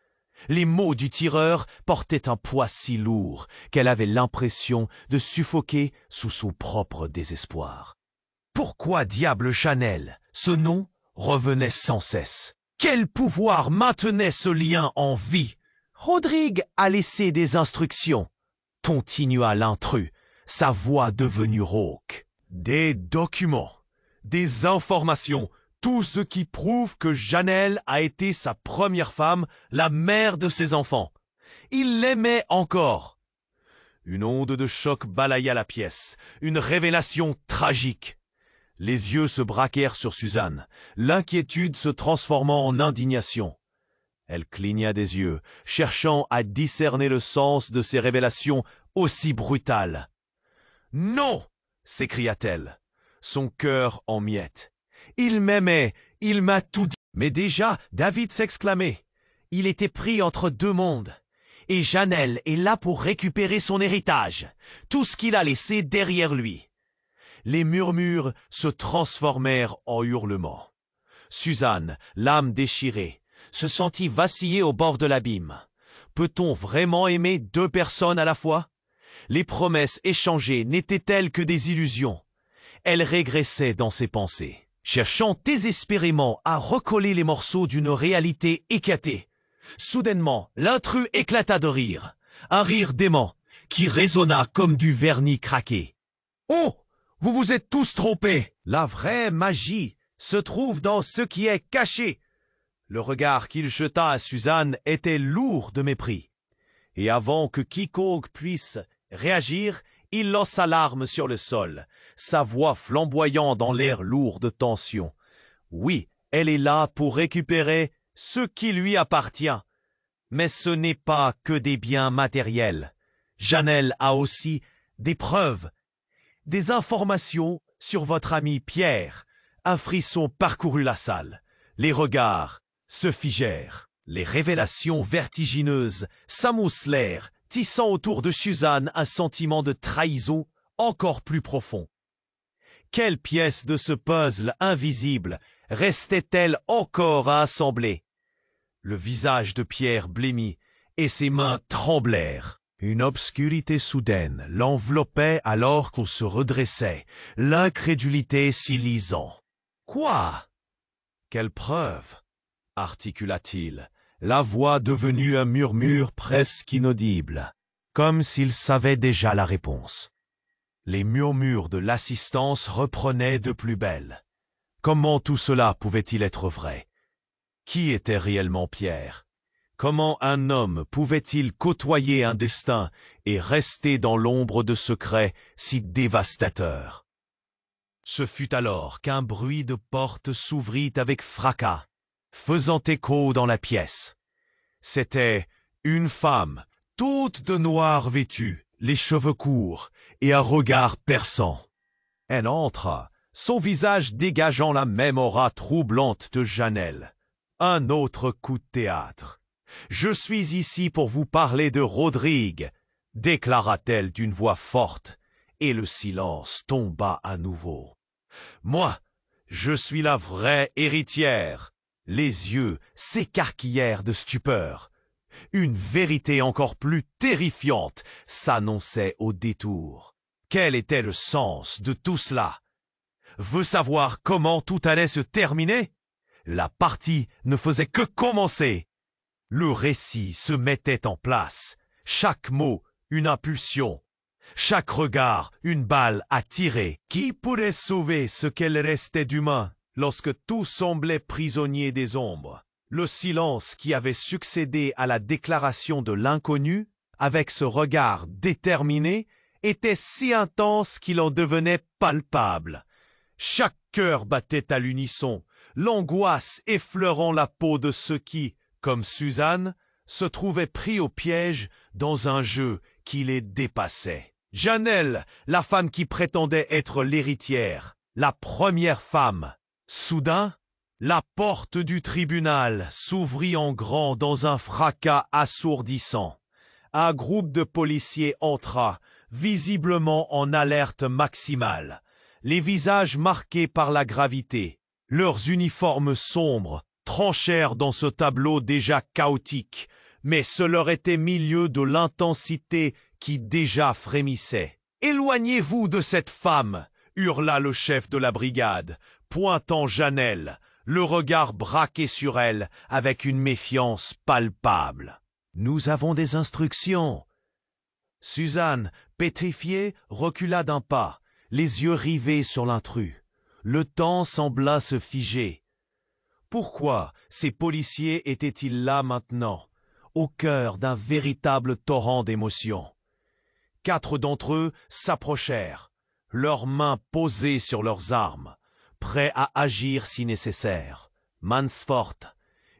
Les mots du tireur portaient un poids si lourd qu'elle avait l'impression de suffoquer sous son propre désespoir. Pourquoi diable Chanel? Ce nom revenait sans cesse. Quel pouvoir maintenait ce lien en vie? Rodrigue a laissé des instructions, continua l'intrus, sa voix devenue rauque. Des documents, des informations, tout ce qui prouve que Janelle a été sa première femme, la mère de ses enfants. Il l'aimait encore. Une onde de choc balaya la pièce, une révélation tragique. Les yeux se braquèrent sur Suzanne, l'inquiétude se transformant en indignation. Elle cligna des yeux, cherchant à discerner le sens de ces révélations aussi brutales. « Non !» s'écria-t-elle, son cœur en miettes. « Il m'aimait, il m'a tout dit. » Mais déjà, David s'exclamait. Il était pris entre deux mondes. Et Janelle est là pour récupérer son héritage, tout ce qu'il a laissé derrière lui. Les murmures se transformèrent en hurlements. Suzanne, l'âme déchirée, se sentit vaciller au bord de l'abîme. Peut-on vraiment aimer deux personnes à la fois? Les promesses échangées n'étaient-elles que des illusions? Elle régressait dans ses pensées, cherchant désespérément à recoller les morceaux d'une réalité éclatée. Soudainement, l'intrus éclata de rire, un rire dément, qui résonna comme du vernis craqué. « Oh! Vous vous êtes tous trompés! La vraie magie se trouve dans ce qui est caché. » Le regard qu'il jeta à Suzanne était lourd de mépris. Et avant que quiconque puisse réagir, il lança l'arme sur le sol, sa voix flamboyant dans l'air lourd de tension. Oui, elle est là pour récupérer ce qui lui appartient. Mais ce n'est pas que des biens matériels. Janelle a aussi des preuves, des informations sur votre ami Pierre. Un frisson parcourut la salle. Les regards se figèrent. Les révélations vertigineuses s'amoncelèrent, tissant autour de Suzanne un sentiment de trahison encore plus profond. Quelle pièce de ce puzzle invisible restait-elle encore à assembler? Le visage de Pierre blêmit et ses mains tremblèrent. Une obscurité soudaine l'enveloppait alors qu'on se redressait, l'incrédulité s'y lisant. « Quoi? Quelle preuve? » articula-t-il, la voix devenue un murmure presque inaudible, comme s'il savait déjà la réponse. Les murmures de l'assistance reprenaient de plus belle. Comment tout cela pouvait-il être vrai? Qui était réellement Pierre? Comment un homme pouvait-il côtoyer un destin et rester dans l'ombre de secrets si dévastateurs? Ce fut alors qu'un bruit de porte s'ouvrit avec fracas, faisant écho dans la pièce. C'était une femme, toute de noir vêtue, les cheveux courts et un regard perçant. Elle entra, son visage dégageant la même aura troublante de Janelle. Un autre coup de théâtre. « Je suis ici pour vous parler de Rodrigue », déclara-t-elle d'une voix forte, et le silence tomba à nouveau. « Moi, je suis la vraie héritière. » Les yeux s'écarquillèrent de stupeur. Une vérité encore plus terrifiante s'annonçait au détour. Quel était le sens de tout cela? Veux savoir comment tout allait se terminer? La partie ne faisait que commencer. Le récit se mettait en place, chaque mot une impulsion, chaque regard une balle à tirer. Qui pourrait sauver ce qu'elle restait d'humain lorsque tout semblait prisonnier des ombres? Le silence qui avait succédé à la déclaration de l'inconnu, avec ce regard déterminé, était si intense qu'il en devenait palpable. Chaque cœur battait à l'unisson, l'angoisse effleurant la peau de ceux qui, comme Suzanne, se trouvaient pris au piège dans un jeu qui les dépassait. Janelle, la femme qui prétendait être l'héritière, la première femme. Soudain, la porte du tribunal s'ouvrit en grand dans un fracas assourdissant. Un groupe de policiers entra, visiblement en alerte maximale, les visages marqués par la gravité. Leurs uniformes sombres tranchèrent dans ce tableau déjà chaotique, mais ce leur était milieu de l'intensité qui déjà frémissait. « Éloignez-vous de cette femme !» hurla le chef de la brigade, pointant Janelle, le regard braqué sur elle avec une méfiance palpable. « Nous avons des instructions. » Suzanne, pétrifiée, recula d'un pas, les yeux rivés sur l'intrus. Le temps sembla se figer. Pourquoi ces policiers étaient-ils là maintenant, au cœur d'un véritable torrent d'émotions? 4 d'entre eux s'approchèrent, leurs mains posées sur leurs armes, prêts à agir si nécessaire. Mansfort,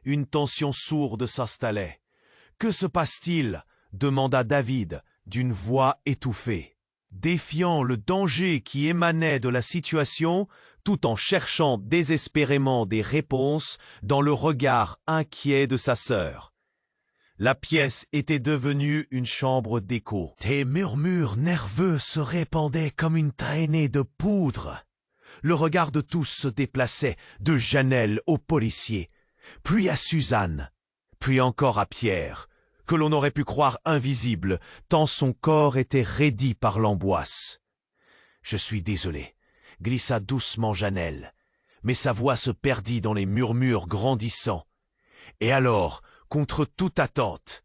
une tension sourde s'installait. « Que se passe-t-il » demanda David d'une voix étouffée. Défiant le danger qui émanait de la situation, tout en cherchant désespérément des réponses dans le regard inquiet de sa sœur. La pièce était devenue une chambre d'écho. Des murmures nerveux se répandaient comme une traînée de poudre. Le regard de tous se déplaçait, de Janelle au policier, puis à Suzanne, puis encore à Pierre, que l'on aurait pu croire invisible, tant son corps était raidi par l'angoisse. « Je suis désolé », glissa doucement Janelle, mais sa voix se perdit dans les murmures grandissants. Et alors, contre toute attente,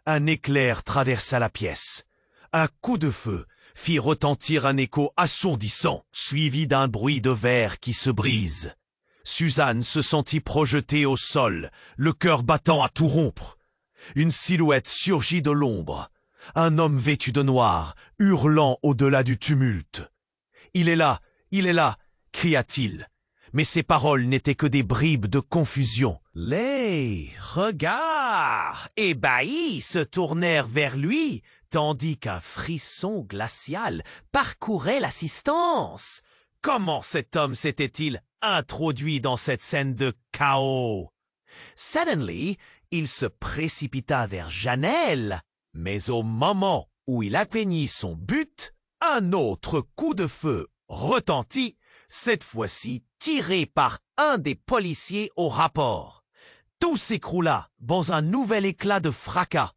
un éclair traversa la pièce. Un coup de feu fit retentir un écho assourdissant, suivi d'un bruit de verre qui se brise. Suzanne se sentit projetée au sol, le cœur battant à tout rompre. Une silhouette surgit de l'ombre, un homme vêtu de noir, hurlant au-delà du tumulte. « Il est là, cria-t-il. Mais ses paroles n'étaient que des bribes de confusion. Les regards ébahis se tournèrent vers lui, tandis qu'un frisson glacial parcourait l'assistance. Comment cet homme s'était-il introduit dans cette scène de chaos? Suddenly, il se précipita vers Janelle, mais au moment où il atteignit son but, un autre coup de feu retentit, cette fois-ci tiré par un des policiers au rapport. Tout s'écroula dans un nouvel éclat de fracas.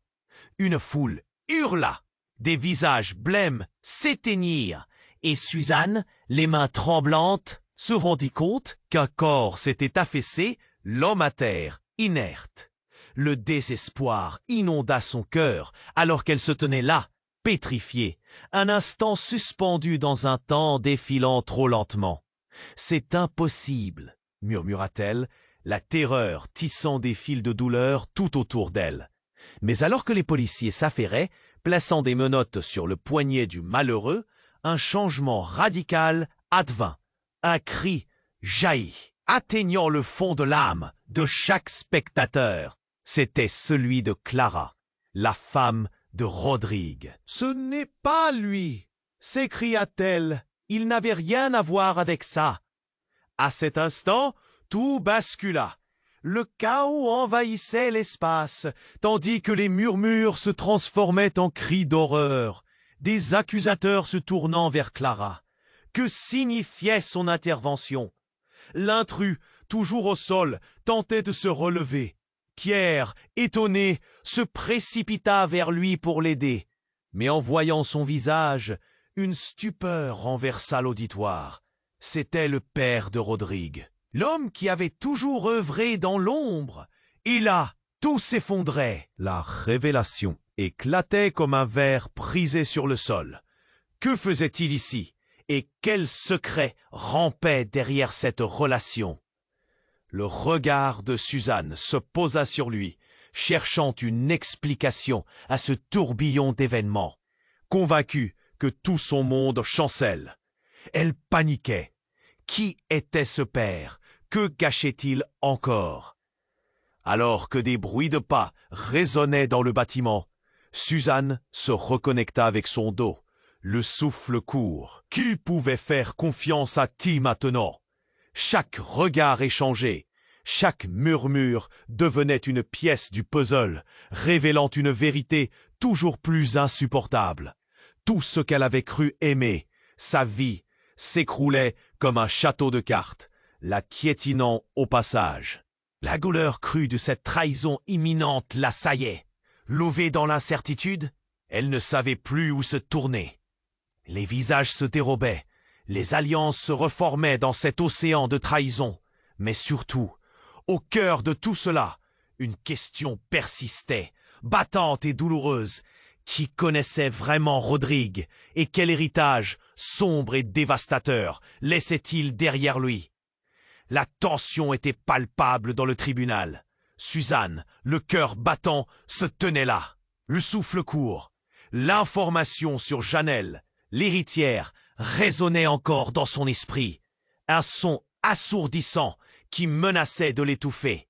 Une foule hurla, des visages blêmes s'éteignirent, et Suzanne, les mains tremblantes, se rendit compte qu'un corps s'était affaissé, l'homme à terre, inerte. Le désespoir inonda son cœur alors qu'elle se tenait là, pétrifiée, un instant suspendue dans un temps défilant trop lentement. « C'est impossible » murmura-t-elle, la terreur tissant des fils de douleur tout autour d'elle. Mais alors que les policiers s'affairaient, plaçant des menottes sur le poignet du malheureux, un changement radical advint. Un cri jaillit, atteignant le fond de l'âme de chaque spectateur. C'était celui de Clara, la femme de Rodrigue. « Ce n'est pas lui !» s'écria-t-elle. « Il n'avait rien à voir avec ça. » À cet instant, tout bascula. Le chaos envahissait l'espace, tandis que les murmures se transformaient en cris d'horreur, des accusateurs se tournant vers Clara. Que signifiait son intervention? L'intrus, toujours au sol, tentait de se relever. Pierre, étonné, se précipita vers lui pour l'aider. Mais en voyant son visage, une stupeur renversa l'auditoire. C'était le père de Rodrigue, l'homme qui avait toujours œuvré dans l'ombre. Et là, tout s'effondrait. La révélation éclatait comme un verre brisé sur le sol. Que faisait-il ici? Et quel secret rampait derrière cette relation? Le regard de Suzanne se posa sur lui, cherchant une explication à ce tourbillon d'événements, convaincue que tout son monde chancelle. Elle paniquait. Qui était ce père? Que cachait-il encore? Alors que des bruits de pas résonnaient dans le bâtiment, Suzanne se reconnecta avec son dos, le souffle court. Qui pouvait faire confiance à qui maintenant? Chaque regard échangé, chaque murmure devenait une pièce du puzzle, révélant une vérité toujours plus insupportable. Tout ce qu'elle avait cru aimer, sa vie, s'écroulait comme un château de cartes, la piétinant au passage. La douleur crue de cette trahison imminente l'assaillait. Levée dans l'incertitude, elle ne savait plus où se tourner. Les visages se dérobaient, les alliances se reformaient dans cet océan de trahison, Mais surtout, au cœur de tout cela, une question persistait, battante et douloureuse. Qui connaissait vraiment Rodrigue et quel héritage, sombre et dévastateur, laissait-il derrière lui? La tension était palpable dans le tribunal. Suzanne, le cœur battant, se tenait là, le souffle court. L'information sur Janelle, l'héritière, résonnait encore dans son esprit. Un son assourdissant qui menaçait de l'étouffer.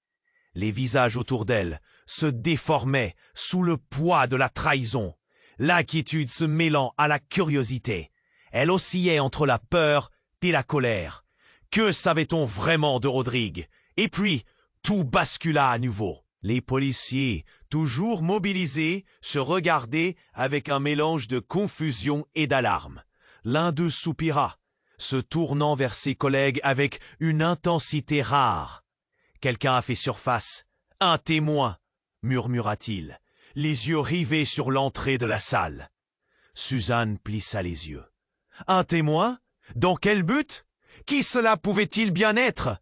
Les visages autour d'elle se déformaient sous le poids de la trahison, l'inquiétude se mêlant à la curiosité. Elle oscillait entre la peur et la colère. Que savait-on vraiment de Rodrigue? Et puis, tout bascula à nouveau. Les policiers, toujours mobilisés, se regardaient avec un mélange de confusion et d'alarme. L'un d'eux soupira, se tournant vers ses collègues avec une intensité rare. « Quelqu'un a fait surface. Un témoin !» murmura-t-il, les yeux rivés sur l'entrée de la salle. Suzanne plissa les yeux. « Un témoin? Dans quel but? Qui cela pouvait-il bien être ?»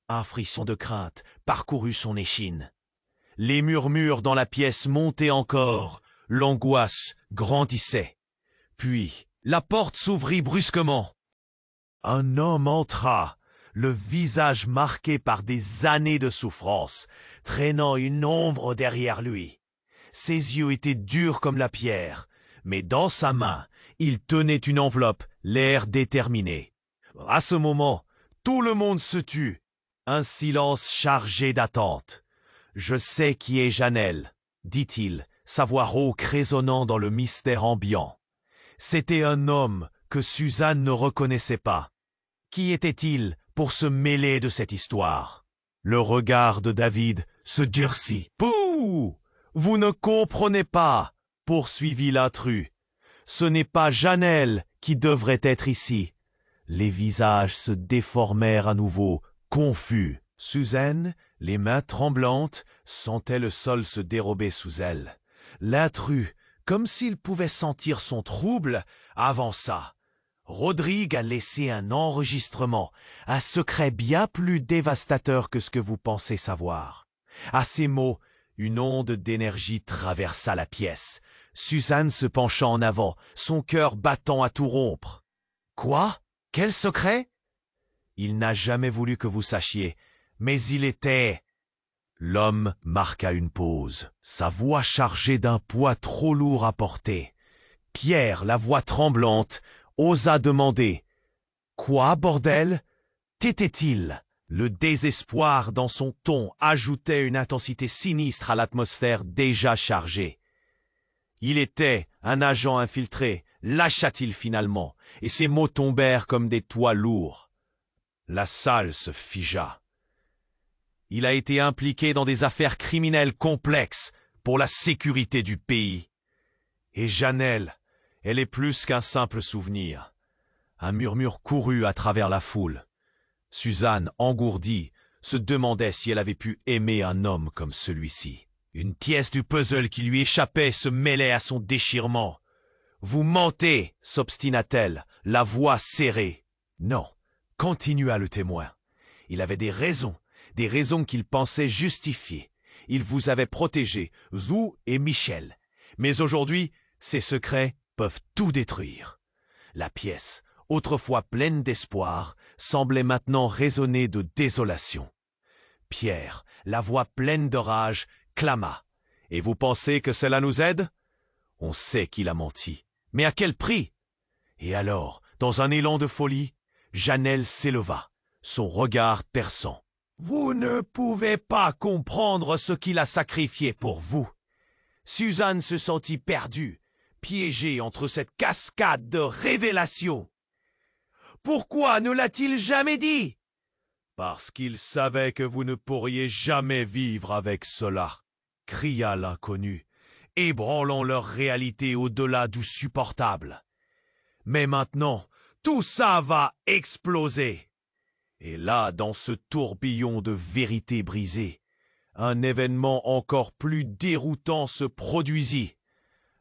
Un frisson de crainte parcourut son échine. Les murmures dans la pièce montaient encore, l'angoisse grandissait. Puis, la porte s'ouvrit brusquement. Un homme entra, le visage marqué par des années de souffrance, traînant une ombre derrière lui. Ses yeux étaient durs comme la pierre, mais dans sa main, il tenait une enveloppe, l'air déterminé. À ce moment, tout le monde se tut, un silence chargé d'attente. « Je sais qui est Janelle », dit-il, sa voix rauque résonnant dans le mystère ambiant. C'était un homme que Suzanne ne reconnaissait pas. Qui était-il pour se mêler de cette histoire? Le regard de David se durcit. « Pouh! Vous ne comprenez pas !» poursuivit l'intrus. « Ce n'est pas Janelle qui devrait être ici. » Les visages se déformèrent à nouveau, confus. Suzanne, les mains tremblantes, sentait le sol se dérober sous elle. L'intrus, comme s'il pouvait sentir son trouble, avança. Rodrigue a laissé un enregistrement, un secret bien plus dévastateur que ce que vous pensez savoir. À ces mots, une onde d'énergie traversa la pièce. Suzanne se pencha en avant, son cœur battant à tout rompre. « Quoi? Quel secret? » ?»« Il n'a jamais voulu que vous sachiez, mais il était... » L'homme marqua une pause, sa voix chargée d'un poids trop lourd à porter. Pierre, la voix tremblante, osa demander « Quoi, bordel? T'était-il » Le désespoir dans son ton ajoutait une intensité sinistre à l'atmosphère déjà chargée. Il était un agent infiltré, lâcha-t-il finalement, et ses mots tombèrent comme des toits lourds. La salle se figea. Il a été impliqué dans des affaires criminelles complexes pour la sécurité du pays. Et Janelle, elle est plus qu'un simple souvenir. Un murmure courut à travers la foule. Suzanne, engourdie, se demandait si elle avait pu aimer un homme comme celui-ci. Une pièce du puzzle qui lui échappait se mêlait à son déchirement. « Vous mentez !» s'obstina-t-elle, la voix serrée. « Non !» continua le témoin. « Il avait des raisons qu'il pensait justifier. Il vous avait protégé, vous et Michel. Mais aujourd'hui, ces secrets peuvent tout détruire. » La pièce, autrefois pleine d'espoir, semblait maintenant résonner de désolation. Pierre, la voix pleine de rage, clama. « Et vous pensez que cela nous aide? On sait qu'il a menti. Mais à quel prix ?» Et alors, dans un élan de folie, Janelle s'éleva, son regard perçant. « Vous ne pouvez pas comprendre ce qu'il a sacrifié pour vous. » Suzanne se sentit perdue, piégée entre cette cascade de révélations. « Pourquoi ne l'a-t-il jamais dit ?»« Parce qu'il savait que vous ne pourriez jamais vivre avec cela, » cria l'inconnu, ébranlant leur réalité au-delà du supportable. « Mais maintenant, tout ça va exploser. » Et là, dans ce tourbillon de vérité brisée, un événement encore plus déroutant se produisit.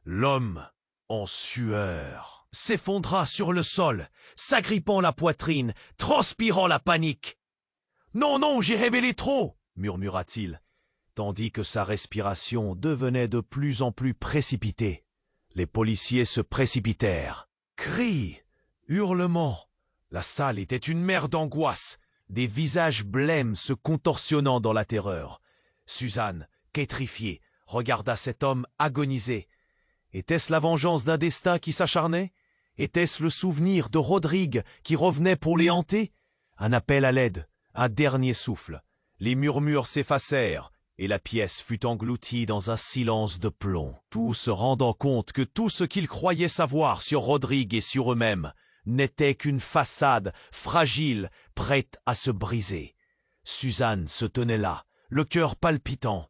L'homme, en sueur, s'effondra sur le sol, s'agrippant la poitrine, transpirant la panique. « Non, non, j'ai révélé trop, murmura-t-il, tandis que sa respiration devenait de plus en plus précipitée. Les policiers se précipitèrent. Cris, hurlements. La salle était une mer d'angoisse, des visages blêmes se contorsionnant dans la terreur. Suzanne, pétrifiée, regarda cet homme agoniser. Était-ce la vengeance d'un destin qui s'acharnait? Était-ce le souvenir de Rodrigue qui revenait pour les hanter? Un appel à l'aide, un dernier souffle. Les murmures s'effacèrent, et la pièce fut engloutie dans un silence de plomb, tous se rendant compte que tout ce qu'ils croyaient savoir sur Rodrigue et sur eux-mêmes n'était qu'une façade fragile, prête à se briser. Suzanne se tenait là, le cœur palpitant.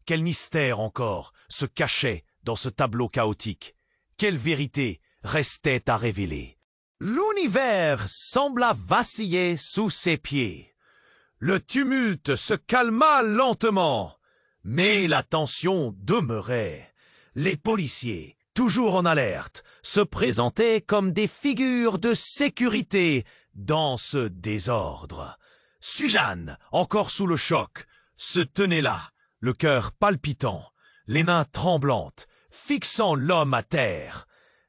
Quel mystère encore se cachait dans ce tableau chaotique? Quelle vérité restait à révéler? L'univers sembla vaciller sous ses pieds. Le tumulte se calma lentement, mais la tension demeurait. Les policiers, toujours en alerte, se présentaient comme des figures de sécurité dans ce désordre. Suzanne, encore sous le choc, se tenait là, le cœur palpitant, les mains tremblantes, fixant l'homme à terre.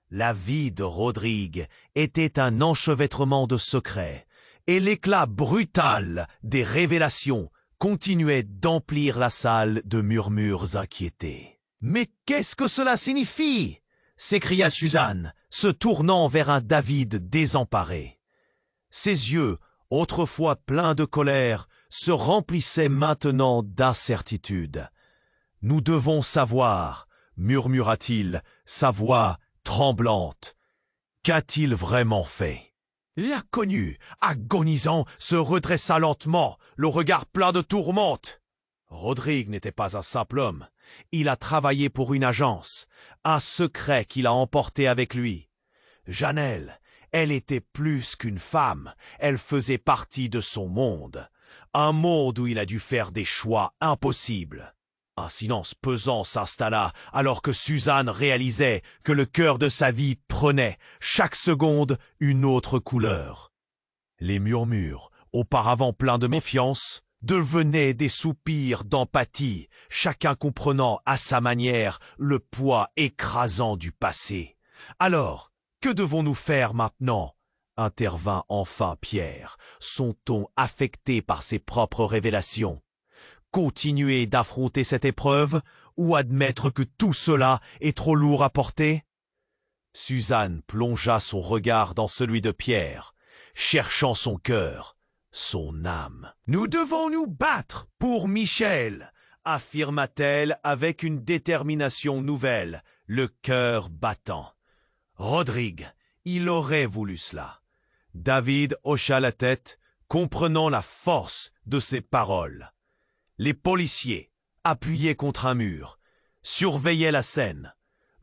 La vie de Rodrigue était un enchevêtrement de secrets, et l'éclat brutal des révélations continuait d'emplir la salle de murmures inquiétés. « Mais qu'est-ce que cela signifie ?» s'écria Suzanne, se tournant vers un David désemparé. Ses yeux, autrefois pleins de colère, se remplissaient maintenant d'incertitude. « Nous devons savoir, » murmura-t-il, sa voix tremblante. « Qu'a-t-il vraiment fait ?» L'inconnu, agonisant, se redressa lentement, le regard plein de tourmente. Rodrigue n'était pas un simple homme. Il a travaillé pour une agence, un secret qu'il a emporté avec lui. Janelle, elle était plus qu'une femme, elle faisait partie de son monde. Un monde où il a dû faire des choix impossibles. Un silence pesant s'installa alors que Suzanne réalisait que le cœur de sa vie prenait, chaque seconde, une autre couleur. Les murmures, auparavant pleins de méfiance, devenaient des soupirs d'empathie, chacun comprenant à sa manière le poids écrasant du passé. Alors, que devons-nous faire maintenant? Intervint enfin Pierre, son ton affecté par ses propres révélations. Continuer d'affronter cette épreuve ou admettre que tout cela est trop lourd à porter? Suzanne plongea son regard dans celui de Pierre, cherchant son cœur, son âme. « Nous devons nous battre pour Michel !» affirma-t-elle avec une détermination nouvelle, le cœur battant. Rodrigue, il aurait voulu cela. David hocha la tête, comprenant la force de ses paroles. Les policiers, appuyés contre un mur, surveillaient la scène,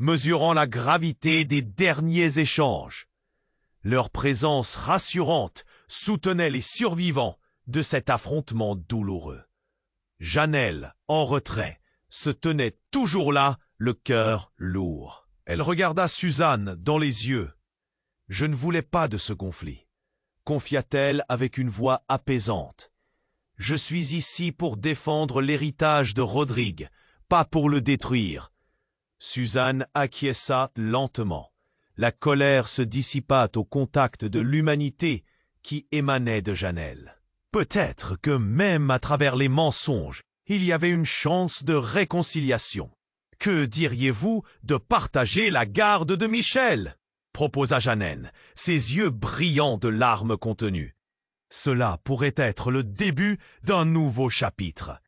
mesurant la gravité des derniers échanges. Leur présence rassurante soutenait les survivants de cet affrontement douloureux. Janelle, en retrait, se tenait toujours là, le cœur lourd. Elle regarda Suzanne dans les yeux. « Je ne voulais pas de ce conflit », confia-t-elle avec une voix apaisante. « Je suis ici pour défendre l'héritage de Rodrigue, pas pour le détruire. » Suzanne acquiesça lentement. La colère se dissipa au contact de l'humanité qui émanait de Janelle. Peut-être que même à travers les mensonges, il y avait une chance de réconciliation. « Que diriez-vous de partager la garde de Michel ?» proposa Janelle, ses yeux brillants de larmes contenues. Cela pourrait être le début d'un nouveau chapitre.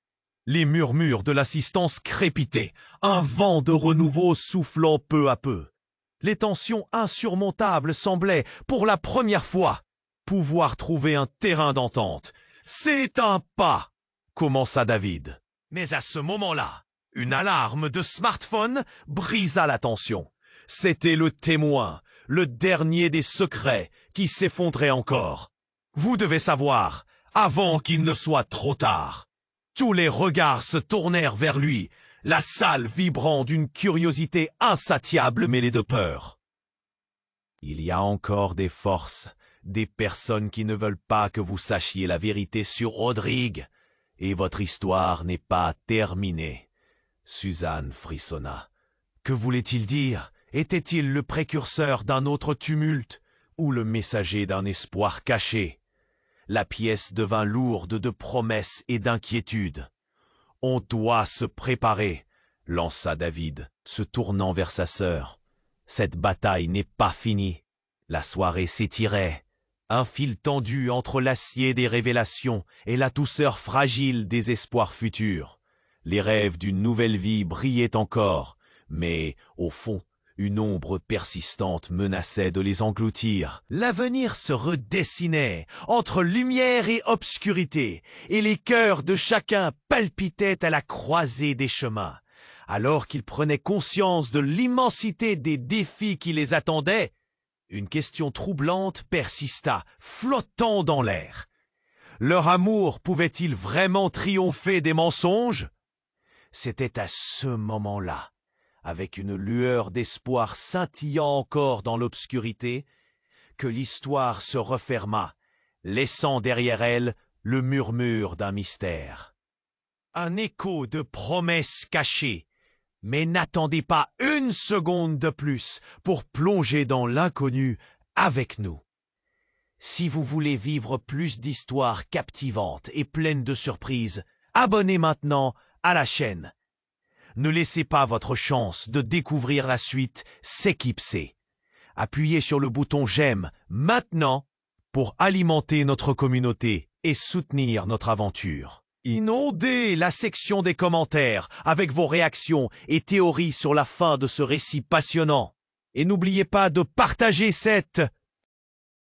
Les murmures de l'assistance crépitaient, un vent de renouveau soufflant peu à peu. Les tensions insurmontables semblaient, pour la première fois, pouvoir trouver un terrain d'entente. « C'est un pas !» commença David. Mais à ce moment-là, une alarme de smartphone brisa la tension. C'était le témoin, le dernier des secrets qui s'effondrait encore. Vous devez savoir, avant qu'il ne soit trop tard. Tous les regards se tournèrent vers lui, la salle vibrant d'une curiosité insatiable mêlée de peur. Il y a encore des forces, Des personnes qui ne veulent pas que vous sachiez la vérité sur Rodrigue. Et votre histoire n'est pas terminée. Suzanne frissonna. Que voulait-il dire? Était-il le précurseur d'un autre tumulte ou le messager d'un espoir caché? La pièce devint lourde de promesses et d'inquiétudes. « On doit se préparer », lança David, se tournant vers sa sœur. « Cette bataille n'est pas finie. » La soirée s'étirait. Un fil tendu entre l'acier des révélations et la douceur fragile des espoirs futurs. Les rêves d'une nouvelle vie brillaient encore, mais, au fond, une ombre persistante menaçait de les engloutir. L'avenir se redessinait entre lumière et obscurité, et les cœurs de chacun palpitaient à la croisée des chemins. Alors qu'ils prenaient conscience de l'immensité des défis qui les attendaient, une question troublante persista, flottant dans l'air. Leur amour pouvait-il vraiment triompher des mensonges? C'était à ce moment-là, avec une lueur d'espoir scintillant encore dans l'obscurité, que l'histoire se referma, laissant derrière elle le murmure d'un mystère. Un écho de promesses cachées, mais n'attendez pas une seconde de plus pour plonger dans l'inconnu avec nous. Si vous voulez vivre plus d'histoires captivantes et pleines de surprises, abonnez maintenant à la chaîne. Ne laissez pas votre chance de découvrir la suite s'éclipser. Appuyez sur le bouton j'aime maintenant pour alimenter notre communauté et soutenir notre aventure. Inondez la section des commentaires avec vos réactions et théories sur la fin de ce récit passionnant. Et n'oubliez pas de partager cette